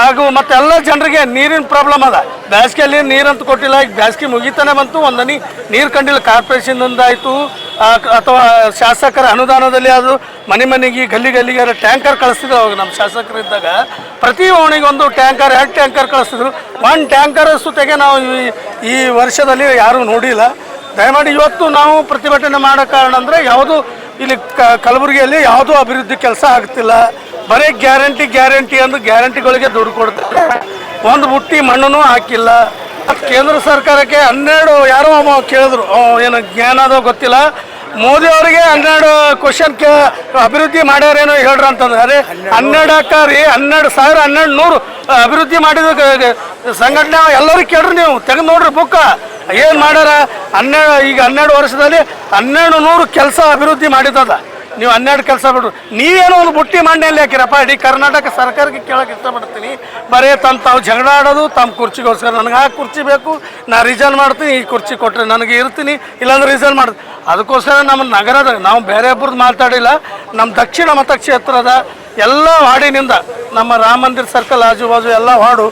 ಹಾಗೂ ಮತ್ತು ಎಲ್ಲ ಜನರಿಗೆ ನೀರಿನ ಪ್ರಾಬ್ಲಮ್ ಅದ. ಬೇಸಿಗೆಯಲ್ಲಿ ನೀರಂತೂ ಕೊಟ್ಟಿಲ್ಲ. ಈಗ ಬೇಸಿಗೆ ಮುಗಿತಾನೆ ಬಂತು, ಒಂದು ನೀರು ಕಂಡಿಲ್ಲ. ಕಾರ್ಪೊರೇಷನ್ನಿಂದ ಆಯಿತು ಅಥವಾ ಶಾಸಕರ ಅನುದಾನದಲ್ಲಿ ಅದು ಮನೆಗೆ ಗಲ್ಲಿಗೆ ಟ್ಯಾಂಕರ್ ಕಳಿಸ್ತಿದ್ರು. ಅವಾಗ ನಮ್ಮ ಶಾಸಕರಿದ್ದಾಗ ಪ್ರತಿ ಓಣಿಗೆ 1 ಟ್ಯಾಂಕರ್ 2 ಟ್ಯಾಂಕರ್ ಕಳಿಸ್ತಿದ್ರು. 1 ಟ್ಯಾಂಕರ್ ಸುತ್ತಿಗೆ ನಾವು ಈ ವರ್ಷದಲ್ಲಿ ಯಾರೂ ನೋಡಿಲ್ಲ. ದಯಮಾಡಿ ಇವತ್ತು ನಾವು ಪ್ರತಿಭಟನೆ ಮಾಡೋ ಕಾರಣ ಅಂದರೆ ಯಾವುದು ಇಲ್ಲಿ ಕಲಬುರಗಿಯಲ್ಲಿ ಯಾವುದೂ ಅಭಿವೃದ್ಧಿ ಕೆಲಸ ಆಗ್ತಿಲ್ಲ. ಬರೀ ಗ್ಯಾರಂಟಿ ಅಂದ್ರೆ ಗ್ಯಾರಂಟಿಗಳಿಗೆ ದುಡ್ಡು ಕೊಡ್ತಾರೆ. 1 ಬುಟ್ಟಿ ಮಣ್ಣು ಹಾಕಿಲ್ಲ. ಕೇಂದ್ರ ಸರ್ಕಾರಕ್ಕೆ 12 ಯಾರೋ ಕೇಳಿದ್ರು, ಏನು ಜ್ಞಾನ ಅದೋ ಗೊತ್ತಿಲ್ಲ. ಮೋದಿ ಅವರಿಗೆ 12 ಕ್ವಶನ್ ಅಭಿವೃದ್ಧಿ ಮಾಡ್ಯಾರೇನೋ ಹೇಳ್ರಿ ಅಂತಂದ್ರೆ, ಅದೇ 12 ಅಕ್ಕಾರಿ 12,000 1200 ಅಭಿವೃದ್ಧಿ ಮಾಡಿದ ಸಂಘಟನೆ ಎಲ್ಲರೂ ಕೇಳ್ರಿ. ನೀವು ತೆಗೆದು ನೋಡ್ರಿ ಬುಕ್ಕ ಏನು ಮಾಡ್ಯಾರ. 12 ವರ್ಷದಲ್ಲಿ 1200 ಕೆಲಸ ಅಭಿವೃದ್ಧಿ ಮಾಡಿದ್ದದ. ನೀವು 12 ಕೆಲಸ ಬಿಡ್ರು. ನೀವೇನೋ ಒಂದು ಬುಟ್ಟಿ ಮಣ್ಣಲ್ಲಿ ಹಾಕಿರಪ್ಪ. ಇಡೀ ಕರ್ನಾಟಕ ಸರ್ಕಾರಕ್ಕೆ ಕೇಳೋಕೆ ಇಷ್ಟಪಡ್ತೀನಿ. ಬರೀ ತಾವು ಜಗಳ ಆಡೋದು ತಮ್ಮ ಕುರ್ಚಿಗೋಸ್ಕರ. ನನಗೆ ಆ ಕುರ್ಚಿ ಬೇಕು, ನಾ ರಿಸೈನ್ ಮಾಡ್ತೀನಿ. ಈ ಕುರ್ಚಿ ಕೊಟ್ಟರೆ ನನಗೆ ಇರ್ತೀನಿ, ಇಲ್ಲಾಂದ್ರೆ ರಿಸೈನ್ ಮಾಡ್ತೀನಿ. ಅದಕ್ಕೋಸ್ಕರ ನಮ್ಮ ನಗರದ ನಾವು ಬೇರೆ ಒಬ್ರದ್ದು ಮಾತಾಡಿಲ್ಲ. ನಮ್ಮ ದಕ್ಷಿಣ ಮತಕ್ಷೇತ್ರದ ಎಲ್ಲ ವಾರ್ಡಿನಿಂದ ನಮ್ಮ ರಾಮ ಮಂದಿರ ಸರ್ಕಲ್ ಆಜುಬಾಜು ಎಲ್ಲ ವಾರ್ಡು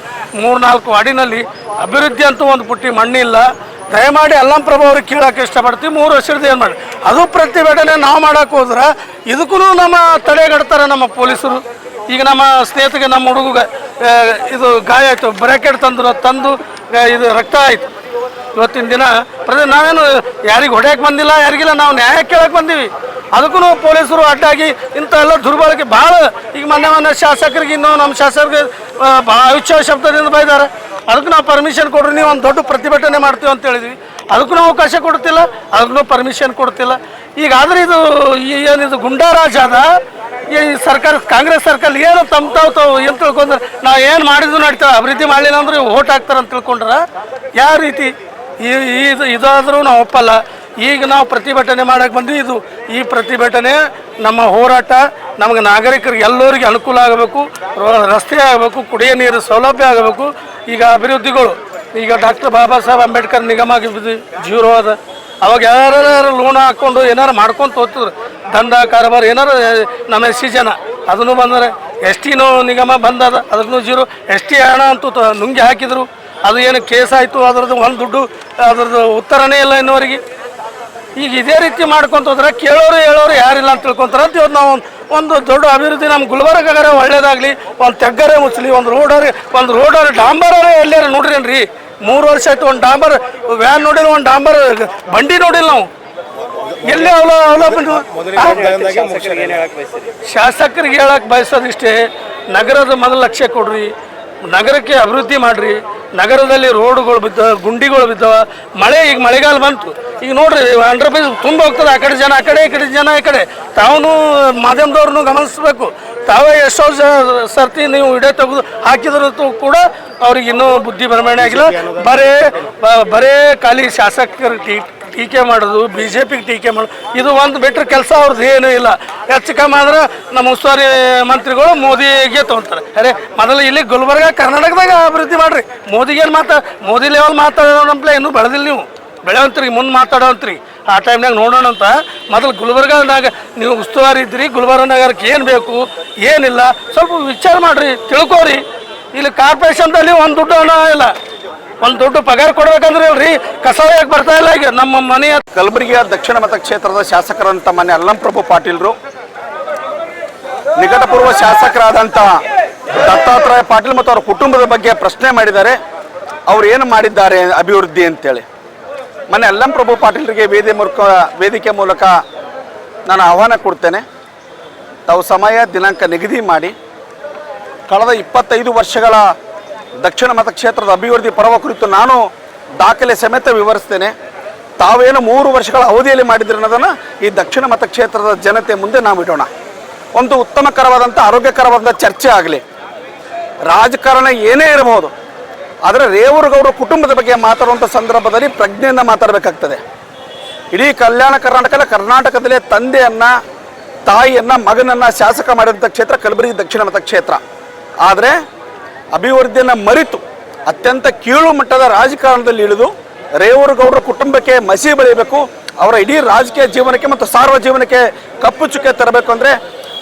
3-4 ವಾರ್ಡಿನಲ್ಲಿ ಅಭಿವೃದ್ಧಿ ಅಂತೂ ಒಂದು ಪುಟ್ಟಿ ಮಣ್ಣಿಲ್ಲ. ದಯಮಾಡಿ ಅಲ್ಲಂ ಪ್ರಭು ಅವ್ರಿಗೆ ಕೇಳೋಕೆ ಇಷ್ಟಪಡ್ತೀವಿ. 3 ವರ್ಷದ ಏನು ಮಾಡಿ ಅದು ಪ್ರತಿಭಟನೆ ನಾವು ಮಾಡೋಕೆ ಹೋದ್ರೆ ಇದಕ್ಕೂ ನಮ್ಮ ತಡೆಗಡ್ತಾರೆ ನಮ್ಮ ಪೊಲೀಸರು. ಈಗ ನಮ್ಮ ಸ್ನೇಹಿತರಿಗೆ, ನಮ್ಮ ಹುಡುಗ ಇದು ಗಾಯ ಆಯಿತು, ಬ್ರೇಕೆಟ್ ತಂದು ಇದು ರಕ್ತ ಆಯಿತು. ಇವತ್ತಿನ ದಿನ ನಾವೇನು ಯಾರಿಗೆ ಹೊಡೆಯಕ್ಕೆ ಬಂದಿಲ್ಲ, ಯಾರಿಗಿಲ್ಲ, ನಾವು ನ್ಯಾಯ ಕೇಳಕ್ಕೆ ಬಂದೀವಿ. ಅದಕ್ಕೂ ಪೊಲೀಸರು ಅಡ್ಡಾಗಿ ಇಂಥ ಎಲ್ಲ ದುರ್ಬಳಕೆ ಭಾಳ. ಈಗ ಮೊನ್ನೆ ಶಾಸಕರಿಗೆ ಇನ್ನೂ ನಮ್ಮ ಶಾಸಕರಿಗೆ ಅವಿಶ್ವಾಸ ಶಬ್ದದಿಂದ ಬೈದಾರೆ. ಅದಕ್ಕೆ ನಾವು ಪರ್ಮಿಷನ್ ಕೊಡ್ರಿ, ನೀವು ಒಂದು ದೊಡ್ಡ ಪ್ರತಿಭಟನೆ ಮಾಡ್ತೀವಿ ಅಂತ ಹೇಳಿದ್ವಿ. ಅದಕ್ಕೂ ಅವಕಾಶ ಕೊಡ್ತಿಲ್ಲ, ಅದಕ್ಕೂ ಪರ್ಮಿಷನ್ ಕೊಡ್ತಿಲ್ಲ. ಈಗಾದ್ರೆ ಇದು ಏನಿದು ಗುಂಡಾರಾಜ್ ಅದ ಈ ಸರ್ಕಾರ, ಕಾಂಗ್ರೆಸ್ ಸರ್ಕಾರ. ಏನು ತಾವು ಏನು ತಿಳ್ಕೊಂಡ್ರೆ ನಾವು ಏನು ಮಾಡಿದ್ರು ನಡೀತಾರೆ, ಅಭಿವೃದ್ಧಿ ಮಾಡಲಿಲ್ಲ ಅಂದ್ರೆ ಓಟ್ ಹಾಕ್ತಾರೆ ಅಂತ ತಿಳ್ಕೊಂಡ್ರೆ ಯಾವ ರೀತಿ ಇದಾದರೂ ನಾವು ಒಪ್ಪಲ್ಲ. ಈಗ ನಾವು ಪ್ರತಿಭಟನೆ ಮಾಡೋಕ್ಕೆ ಬಂದ್ವಿ. ಈ ಪ್ರತಿಭಟನೆ ನಮ್ಮ ಹೋರಾಟ ನಮಗೆ ನಾಗರಿಕರಿಗೆ ಎಲ್ಲರಿಗೆ ಅನುಕೂಲ ಆಗಬೇಕು, ರಸ್ತೆ ಆಗಬೇಕು, ಕುಡಿಯೋ ನೀರು ಸೌಲಭ್ಯ ಆಗಬೇಕು. ಈಗ ಅಭಿವೃದ್ಧಿಗಳು, ಈಗ ಡಾಕ್ಟರ್ ಬಾಬಾ ಸಾಹೇಬ್ ಅಂಬೇಡ್ಕರ್ ನಿಗಮ ಆಗಿದ್ದು 0 ಅದ. ಅವಾಗ ಯಾರು ಲೋನ್ ಹಾಕ್ಕೊಂಡು ಏನಾರು ಮಾಡ್ಕೊಂಡು ಹೋಗ್ತಿದ್ರು, ದಂಧ ಕಾರಬಾರ ಏನಾರು. ನಮ್ಮ SC ಜನ ಅದನ್ನು ಬಂದರೆ ST ನಿಗಮ ಬಂದದ, ಅದನ್ನು 0. ST ಹಣ ಅಂತೂ ನುಂಗಿ ಹಾಕಿದ್ರು. ಅದು ಏನು ಕೇಸ್ ಆಯಿತು, ಅದರದ್ದು ಒಂದು ದುಡ್ಡು ಅದರದ್ದು ಉತ್ತರನೇ ಇಲ್ಲ ಇನ್ನೋರಿಗೆ. ಈಗ ಇದೇ ರೀತಿ ಮಾಡ್ಕೊಂತ ಹೋದ್ರೆ ಹೇಳೋರು ಯಾರಿಲ್ಲ ಅಂತ ತಿಳ್ಕೊಂತಾರೆ ಅಂತ. ಇವತ್ತು ನಾವು ಒಂದು ದೊಡ್ಡ ಅಭಿವೃದ್ಧಿ ನಮ್ಮ ಗುಲ್ಬರ್ಗಾರೆ ಒಳ್ಳೇದಾಗಲಿ, ಒಂದು ತೆಗ್ಗರೆ ಮುಚ್ಚಲಿ, ಒಂದು ರೋಡರೆ ಡಾಂಬರೇ ಎಲ್ಲಾರು ನೋಡ್ರಿ. 3 ವರ್ಷ ಆಯ್ತು ಒಂದು ಡಾಂಬರ್ ವ್ಯಾನ್ ನೋಡಿಲ್ಲ, ಒಂದು ಡಾಂಬರ್ ಬಂಡಿ ನೋಡಿಲ್ಲ ನಾವು. ಎಲ್ಲಿ ಶಾಸಕರಿಗೆ ಹೇಳಕ್ಕೆ ಬಯಸೋದಿಷ್ಟೇ, ನಗರದ ಮೊದಲು ಲಕ್ಷ್ಯ ಕೊಡ್ರಿ. ನಗರಕ್ಕೆ ಅಭಿವೃದ್ಧಿ ಮಾಡಿರಿ. ನಗರದಲ್ಲಿ ರೋಡ್ಗಳು ಬಿದ್ದಾವ, ಗುಂಡಿಗಳು ಬಿದ್ದಾವ. ಈಗ ಮಳೆಗಾಲ ಬಂತು, ಈಗ ನೋಡ್ರಿ ಅಂಡರ್ ಬ್ರಿಡ್ಜ್ ತುಂಬ ಹೋಗ್ತದೆ. ಆ ಕಡೆ ಜನ ಆ ಕಡೆ, ಈ ಕಡೆ ಜನ ಈ ಕಡೆ. ತಾವು ಮಾಧ್ಯಮದವ್ರನ್ನು ಗಮನಿಸಬೇಕು. ತಾವೇ ಎಷ್ಟೋ ಸರ್ತಿ ನೀವು ವಿಡಿಯೋ ತೆಗೆದು ಹಾಕಿದ್ರೂ ಕೂಡ ಅವ್ರಿಗೆ ಇನ್ನೂ ಬುದ್ಧಿ ಬರವಣಿಗೆ ಆಗಿಲ್ಲ. ಬರೇ ಖಾಲಿ ಶಾಸಕರ ಟೀಕೆ ಮಾಡೋದು, BJPಗೆ ಟೀಕೆ ಮಾಡೋದು, ಇದು ಒಂದು ಬಿಟ್ಟರೆ ಕೆಲಸ ಅವ್ರದ್ದು ಏನೂ ಇಲ್ಲ. ಹೆಚ್ಚು ಕಮ್ಮಿ ಆದ್ರೆ ನಮ್ಮ ಉಸ್ತುವಾರಿ ಮಂತ್ರಿಗಳು ಮೋದಿಗೆ ತೊಗೊತಾರೆ. ಅರೆ ಮೊದಲು ಇಲ್ಲಿ ಗುಲ್ಬರ್ಗ ಕರ್ನಾಟಕದಾಗ ಅಭಿವೃದ್ಧಿ ಮಾಡಿರಿ. ಮೋದಿಗೇನು ಮೋದಿ ಲೆವೆಲ್ ಮಾತಾಡೋಣಂಪ್ಲೆ ಇನ್ನೂ ಬೆಳೆದಿಲ್ಲ. ನೀವು ಬೆಳೆವಂತ್ರಿ, ಮುಂದೆ ಮಾತಾಡೋವಂತ್ರಿ. ಆ ಟೈಮ್ನಾಗ ನೋಡೋಣ ಅಂತ ಮೊದಲು ಗುಲ್ಬರ್ಗನಾಗ ನೀವು ಉಸ್ತುವಾರಿ ಇದ್ರಿ. ಗುಲ್ಬರ್ಗ ನಗರಕ್ಕೆ ಏನು ಬೇಕು ಏನಿಲ್ಲ ಸ್ವಲ್ಪ ವಿಚಾರ ಮಾಡಿರಿ, ತಿಳ್ಕೊರಿ. ಇಲ್ಲಿ ಕಾರ್ಪೊರೇಷನ್ದಲ್ಲಿ ಒಂದು ದುಡ್ಡು ಹಣ ಇಲ್ಲ, ಒಂದು ದುಡ್ಡು ಪಗಾರ ಕೊಡ್ಬೇಕಂದ್ರೆ ಇಲ್ರಿ, ಕಸ ಯಾಕೆ ಬರ್ತಾ ಇಲ್ಲ. ಈಗ ನಮ್ಮ ಮನೆಯ ಕಲಬುರಗಿಯ ದಕ್ಷಿಣ ಮತಕ್ಷೇತ್ರದ ಶಾಸಕರಂತ ಮನೆ ಅಲ್ಲಂಪ್ರಭು ಪಾಟೀಲ್ರು ನಿಕಟಪೂರ್ವ ಶಾಸಕರಾದಂಥ ದತ್ತಾತ್ರೇಯ ಪಾಟೀಲ್ ಮತ್ತು ಅವರ ಕುಟುಂಬದ ಬಗ್ಗೆ ಪ್ರಶ್ನೆ ಮಾಡಿದ್ದಾರೆ. ಅವ್ರು ಏನು ಮಾಡಿದ್ದಾರೆ ಅಭಿವೃದ್ಧಿ ಅಂತೇಳಿ. ಮೊನ್ನೆ ಅಲ್ಲಂಪ್ರಭು ಪಾಟೀಲ್ರಿಗೆ ವೇದಿಕೆ ಮೂಲಕ ನಾನು ಆಹ್ವಾನ ಕೊಡ್ತೇನೆ. ತಾವು ಸಮಯ ದಿನಾಂಕ ನಿಗದಿ ಮಾಡಿ ಕಳೆದ 25 ವರ್ಷಗಳ ದಕ್ಷಿಣ ಮತಕ್ಷೇತ್ರದ ಅಭಿವೃದ್ಧಿ ಪರ್ವ ಕುರಿತು ನಾನು ದಾಖಲೆ ಸಮೇತ ವಿವರಿಸ್ತೇನೆ. ತಾವೇನು 3 ವರ್ಷಗಳ ಅವಧಿಯಲ್ಲಿ ಮಾಡಿದ್ರಿ ಅನ್ನೋದನ್ನು ಈ ದಕ್ಷಿಣ ಮತಕ್ಷೇತ್ರದ ಜನತೆ ಮುಂದೆ ನಾವು ಇಡೋಣ. ಒಂದು ಉತ್ತಮಕರವಾದಂಥ ಆರೋಗ್ಯಕರವಾದಂಥ ಚರ್ಚೆ ಆಗಲಿ. ರಾಜಕಾರಣ ಏನೇ ಇರಬಹುದು, ಆದರೆ ರೇವೂರುಗೌಡರ ಕುಟುಂಬದ ಬಗ್ಗೆ ಮಾತಾಡುವಂಥ ಸಂದರ್ಭದಲ್ಲಿ ಪ್ರಜ್ಞೆಯಿಂದ ಮಾತಾಡಬೇಕಾಗ್ತದೆ. ಇಡೀ ಕಲ್ಯಾಣ ಕರ್ನಾಟಕದಲ್ಲೇ ತಂದೆಯನ್ನು, ತಾಯಿಯನ್ನು, ಮಗನನ್ನು ಶಾಸಕ ಮಾಡಿದಂಥ ಕ್ಷೇತ್ರ ಕಲಬುರಗಿ ದಕ್ಷಿಣ ಮತಕ್ಷೇತ್ರ. ಆದರೆ ಅಭಿವೃದ್ಧಿಯನ್ನು ಮರೆತು ಅತ್ಯಂತ ಕೀಳು ಮಟ್ಟದ ರಾಜಕಾರಣದಲ್ಲಿ ಇಳಿದು ರೇವೂರುಗೌಡರ ಕುಟುಂಬಕ್ಕೆ ಮಸಿ ಬೆಳೆಯಬೇಕು, ಅವರ ಇಡೀ ರಾಜಕೀಯ ಜೀವನಕ್ಕೆ ಮತ್ತು ಸಾರ್ವಜೀವನಕ್ಕೆ ಕಪ್ಪು ಚುಕ್ಕೆ ತರಬೇಕು ಅಂದರೆ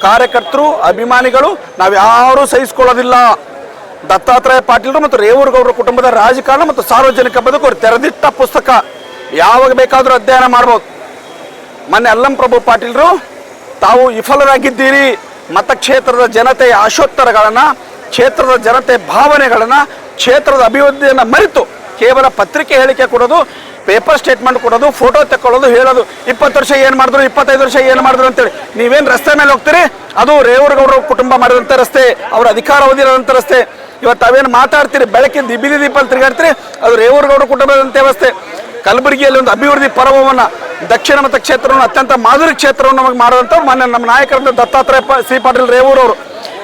ಕಾರ್ಯಕರ್ತರು, ಅಭಿಮಾನಿಗಳು ನಾವ್ಯಾರೂ ಸಹಿಸಿಕೊಳ್ಳೋದಿಲ್ಲ. ದತ್ತಾತ್ರೇಯ ಪಾಟೀಲರು ಮತ್ತು ರೇವೂರುಗೌಡರ ಕುಟುಂಬದ ರಾಜಕಾರಣ ಮತ್ತು ಸಾರ್ವಜನಿಕ ಬದುಕು ತೆರೆದಿಟ್ಟ ಪುಸ್ತಕ, ಯಾವಾಗ ಬೇಕಾದರೂ ಅಧ್ಯಯನ ಮಾಡ್ಬೋದು. ಮೊನ್ನೆ ಅಲ್ಲಂಪ್ರಭು ಪಾಟೀಲರು ತಾವು ವಿಫಲರಾಗಿದ್ದೀರಿ, ಮತಕ್ಷೇತ್ರದ ಜನತೆಯ ಆಶೋತ್ತರಗಳನ್ನು, ಕ್ಷೇತ್ರದ ಜನತೆ ಭಾವನೆಗಳನ್ನು, ಕ್ಷೇತ್ರದ ಅಭಿವೃದ್ಧಿಯನ್ನು ಮರೆತು ಕೇವಲ ಪತ್ರಿಕೆ ಹೇಳಿಕೆ ಕೊಡೋದು, ಪೇಪರ್ ಸ್ಟೇಟ್ಮೆಂಟ್ ಕೊಡೋದು, ಫೋಟೋ ತಗೊಳ್ಳೋದು, ಹೇಳೋದು 20 ವರ್ಷ ಏನು ಮಾಡಿದ್ರು, 25 ವರ್ಷ ಏನು ಮಾಡಿದ್ರು ಅಂತೇಳಿ. ನೀವೇನು ರಸ್ತೆ ಮೇಲೆ ಹೋಗ್ತೀರಿ, ಅದು ರೇವೂರುಗೌಡರ ಕುಟುಂಬ ಮಾಡಿದಂಥ ರಸ್ತೆ, ಅವರ ಅಧಿಕಾರ ಅವಧಿರೋದಂಥ ರಸ್ತೆ. ಇವತ್ತು ತಾವೇನು ಮಾತಾಡ್ತೀರಿ, ಬೆಳಕಿನ ಬೀದಿ ದೀಪಲ್ಲಿ ತಿರುಗಾಡ್ತೀರಿ, ಅದು ರೇವೂರುಗೌಡರ ಕುಟುಂಬದಂಥ ವ್ಯವಸ್ಥೆ. ಕಲಬುರಗಿಯಲ್ಲಿ ಒಂದು ಅಭಿವೃದ್ಧಿ ಪರ್ವವನ್ನು, ದಕ್ಷಿಣ ಮತಕ್ಷೇತ್ರವನ್ನು ಅತ್ಯಂತ ಮಾದರಿ ಕ್ಷೇತ್ರವನ್ನು ನಮಗೆ ಮಾಡುವಂಥವ್ರು ಮಾನ್ಯ ನಮ್ಮ ನಾಯಕರಂತ ದತ್ತಾತ್ರೇಯ ಸಿ ಪಾಟೀಲ್ ರೇವೂರವರು.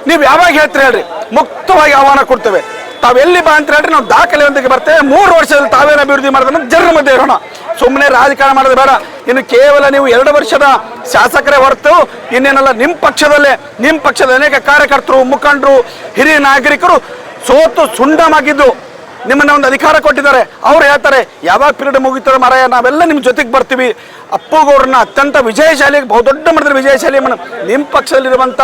ನೀವು ಯಾವಾಗ ಹೇಳ್ತೀರಿ ಹೇಳ್ರಿ, ಮುಕ್ತವಾಗಿ ಆಹ್ವಾನ ಕೊಡ್ತೇವೆ. ತಾವೆಲ್ಲಿ ಬಾ ಅಂತ ಹೇಳ್ರಿ, ನಾವು ದಾಖಲೆಯೊಂದಿಗೆ ಬರ್ತೇವೆ. 3 ವರ್ಷದಲ್ಲಿ ತಾವೇನು ಅಭಿವೃದ್ಧಿ ಮಾಡೋದನ್ನು ಜನರ ಮಧ್ಯೆ ಇರೋಣ. ಸುಮ್ಮನೆ ರಾಜಕಾರಣ ಮಾಡೋದು ಬೇಡ. ಇನ್ನು ಕೇವಲ ನೀವು 2 ವರ್ಷದ ಶಾಸಕರೇ ಹೊರತು ಇನ್ನೇನಲ್ಲ, ನಿಮ್ಮ ಪಕ್ಷದ ಅನೇಕ ಕಾರ್ಯಕರ್ತರು, ಮುಖಂಡರು, ಹಿರಿಯ ನಾಗರಿಕರು ಸೋತು ಸುಂಡಮಾಗಿದ್ದು ನಿಮ್ಮನ್ನ ಒಂದು ಅಧಿಕಾರ ಕೊಟ್ಟಿದ್ದಾರೆ. ಅವ್ರು ಹೇಳ್ತಾರೆ ಯಾವಾಗ ಪೀರಿಯಡ್ ಮುಗಿತಾರೆ ಮಾರಾಯ, ನಾವೆಲ್ಲ ನಿಮ್ಮ ಜೊತೆಗೆ ಬರ್ತೀವಿ. ಅಪ್ಪುಗೌರನ್ನ ಅತ್ಯಂತ ವಿಜಯಶಾಲಿ, ಬಹುದೊಡ್ಡ ಮಟ್ಟದ ವಿಜಯಶಾಲಿ. ನಿಮ್ಮ ಪಕ್ಷದಲ್ಲಿರುವಂಥ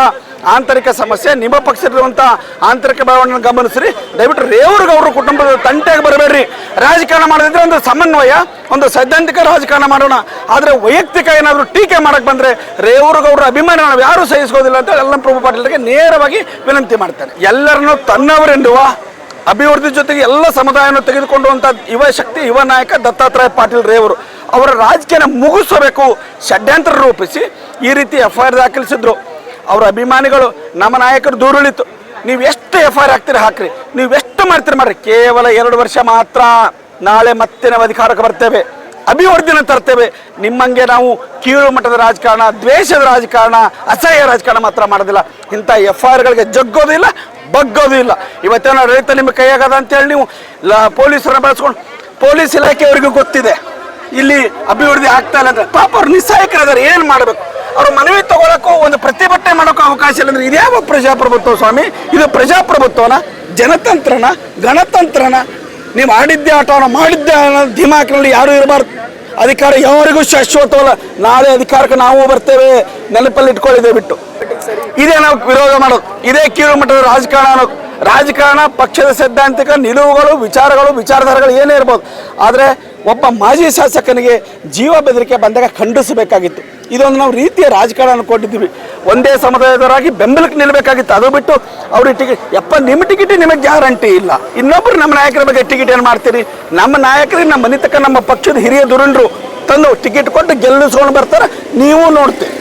ಆಂತರಿಕ ಸಮಸ್ಯೆ, ನಿಮ್ಮ ಪಕ್ಷದಲ್ಲಿರುವಂಥ ಆಂತರಿಕ ಬೆಳವಣಿಗೆ ಗಮನಿಸ್ರಿ. ದಯವಿಟ್ಟು ರೇವೂರುಗೌಡರ ಕುಟುಂಬದ ತಂಟೆಗೆ ಬರಬೇಡ್ರಿ. ರಾಜಕಾರಣ ಮಾಡೋದಿದ್ರೆ ಒಂದು ಸಮನ್ವಯ, ಒಂದು ಸೈದ್ಧಾಂತಿಕ ರಾಜಕಾರಣ ಮಾಡೋಣ. ಆದರೆ ವೈಯಕ್ತಿಕ ಏನಾದರೂ ಟೀಕೆ ಮಾಡಕ್ಕೆ ಬಂದರೆ ರೇವೂರುಗೌಡರ ಅಭಿಮಾನ ನಾವು ಯಾರೂ ಸಹಿಸೋದಿಲ್ಲ ಅಂತ ಅಲ್ಲಂಪ್ರಭು ಪಾಟೀಲ್ರಿಗೆ ನೇರವಾಗಿ ವಿನಂತಿ ಮಾಡ್ತೇನೆ. ಎಲ್ಲರನ್ನೂ ತನ್ನವರೆನ್ನುವ, ಅಭಿವೃದ್ಧಿ ಜೊತೆಗೆ ಎಲ್ಲ ಸಮುದಾಯವನ್ನು ತೆಗೆದುಕೊಂಡುವಂಥ ಯುವ ಶಕ್ತಿ, ಯುವ ನಾಯಕ ದತ್ತಾತ್ರೇಯ ಪಾಟೀಲ್ ರೇವರು. ಅವರ ರಾಜಕೀಯನ ಮುಗಿಸಬೇಕು ಷಡ್ಯಂತ್ರ ರೂಪಿಸಿ ಈ ರೀತಿ FIR ದಾಖಲಿಸಿದ್ರು. ಅವರ ಅಭಿಮಾನಿಗಳು, ನಮ್ಮ ನಾಯಕರು ದೂರುಳಿತು, ನೀವು ಎಷ್ಟು FIR ಹಾಕ್ತೀರಿ ಹಾಕ್ರಿ, ನೀವು ಎಷ್ಟು ಮಾಡ್ತೀರಿ ಮಾಡ್ರಿ, ಕೇವಲ 2 ವರ್ಷ ಮಾತ್ರ, ನಾಳೆ ಮತ್ತೆ ನಾವು ಅಧಿಕಾರಕ್ಕೆ ಬರ್ತೇವೆ, ಅಭಿವೃದ್ಧಿನ ತರ್ತೇವೆ. ನಿಮ್ಮಂಗೆ ನಾವು ಕೀಳು ಮಟ್ಟದ ರಾಜಕಾರಣ, ದ್ವೇಷದ ರಾಜಕಾರಣ, ಅಸಹ್ಯ ರಾಜಕಾರಣ ಮಾತ್ರ ಮಾಡೋದಿಲ್ಲ. ಇಂಥ FIRಗಳಿಗೆ ಜಗ್ಗೋದು ಇಲ್ಲ, ಬಗ್ಗೋದು ಇಲ್ಲ. ಇವತ್ತೇನೋ ರೈತ ನಿಮ್ಮ ಕೈಯಾಗದ ಅಂತೇಳಿ ನೀವು ಪೊಲೀಸರನ್ನ ಬಳಸ್ಕೊಂಡು, ಪೊಲೀಸ್ ಇಲಾಖೆಯವರಿಗೂ ಗೊತ್ತಿದೆ ಇಲ್ಲಿ ಅಭಿವೃದ್ಧಿ ಆಗ್ತಾ ಇಲ್ಲ ಅಂತ. ಪಾಪ ಅವ್ರು ನಿಸ್ಸಹಾಯಕರಿದ್ದಾರೆ, ಏನು ಮಾಡಬೇಕು? ಅವ್ರು ಮನವಿ ತಗೊಳಕ್ಕೂ, ಒಂದು ಪ್ರತಿಭಟನೆ ಮಾಡೋಕ್ಕೂ ಅವಕಾಶ ಇಲ್ಲ ಅಂದ್ರೆ ಇದ್ಯಾವ ಪ್ರಜಾಪ್ರಭುತ್ವ ಸ್ವಾಮಿ? ಇದು ಪ್ರಜಾಪ್ರಭುತ್ವನ, ಜನತಂತ್ರನ, ಗಣತಂತ್ರನ? ನೀವು ಆಡಿದ್ದೆ ಆಟವನ್ನ ಮಾಡಿದ್ದೆ ಅನ್ನೋ ಧಿಮಾಕಿನಲ್ಲಿ ಯಾರೂ ಇರಬಾರ್ದು. ಅಧಿಕಾರ ಯಾವರಿಗೂ ಶಾಶ್ವತವಲ್ಲ. ನಾಳೆ ಅಧಿಕಾರಕ್ಕೆ ನಾವು ಬರ್ತೇವೆ, ನೆನಪಲ್ಲಿ ಇಟ್ಕೊಳ್ಳಿದೆ ಬಿಟ್ಟು. ಇದೇ ನಾವು ವಿರೋಧ ಮಾಡೋದು, ಇದೇ ಕೀಳು ಮಟ್ಟದ ರಾಜಕಾರಣ ಅನ್ನೋದು. ರಾಜಕಾರಣ ಪಕ್ಷದ ಸೈದ್ಧಾಂತಿಕ ನಿಲುವುಗಳು, ವಿಚಾರಧಾರೆಗಳು ಏನೇ ಇರ್ಬೋದು. ಆದರೆ ಒಬ್ಬ ಮಾಜಿ ಶಾಸಕನಿಗೆ ಜೀವ ಬೆದರಿಕೆ ಬಂದಾಗ ಖಂಡಿಸಬೇಕಾಗಿತ್ತು. ಇದೊಂದು ನಾವು ರೀತಿಯ ರಾಜಕಾರಣ ಅನ್ಕೊಂಡಿದ್ದೀವಿ. ಒಂದೇ ಸಮುದಾಯದವರಾಗಿ ಬೆಂಬಲಕ್ಕೆ ನಿಲ್ಲಬೇಕಾಗಿತ್ತು. ಅದು ಬಿಟ್ಟು ಅವ್ರಿಗೆ ಟಿಕೆಟ್, ನಿಮ್ಮ ಟಿಕೆಟ್ ನಿಮಗೆ ಗ್ಯಾರಂಟಿ ಇಲ್ಲ, ಇನ್ನೊಬ್ಬರು ನಮ್ಮ ನಾಯಕರ ಬಗ್ಗೆ ಟಿಕೆಟ್ ಏನು ಮಾಡ್ತೀರಿ? ನಮ್ಮ ನಾಯಕರಿಗೆ ನಮ್ಮ ಮನೆ ತಕ್ಕ ನಮ್ಮ ಪಕ್ಷದ ಹಿರಿಯ ಧುರೀಣರು ತಂದು ಟಿಕೆಟ್ ಕೊಟ್ಟು ಗೆಲ್ಲಿಸ್ಕೊಂಡು ಬರ್ತಾರೆ, ನೀವು ನೋಡ್ತೀವಿ.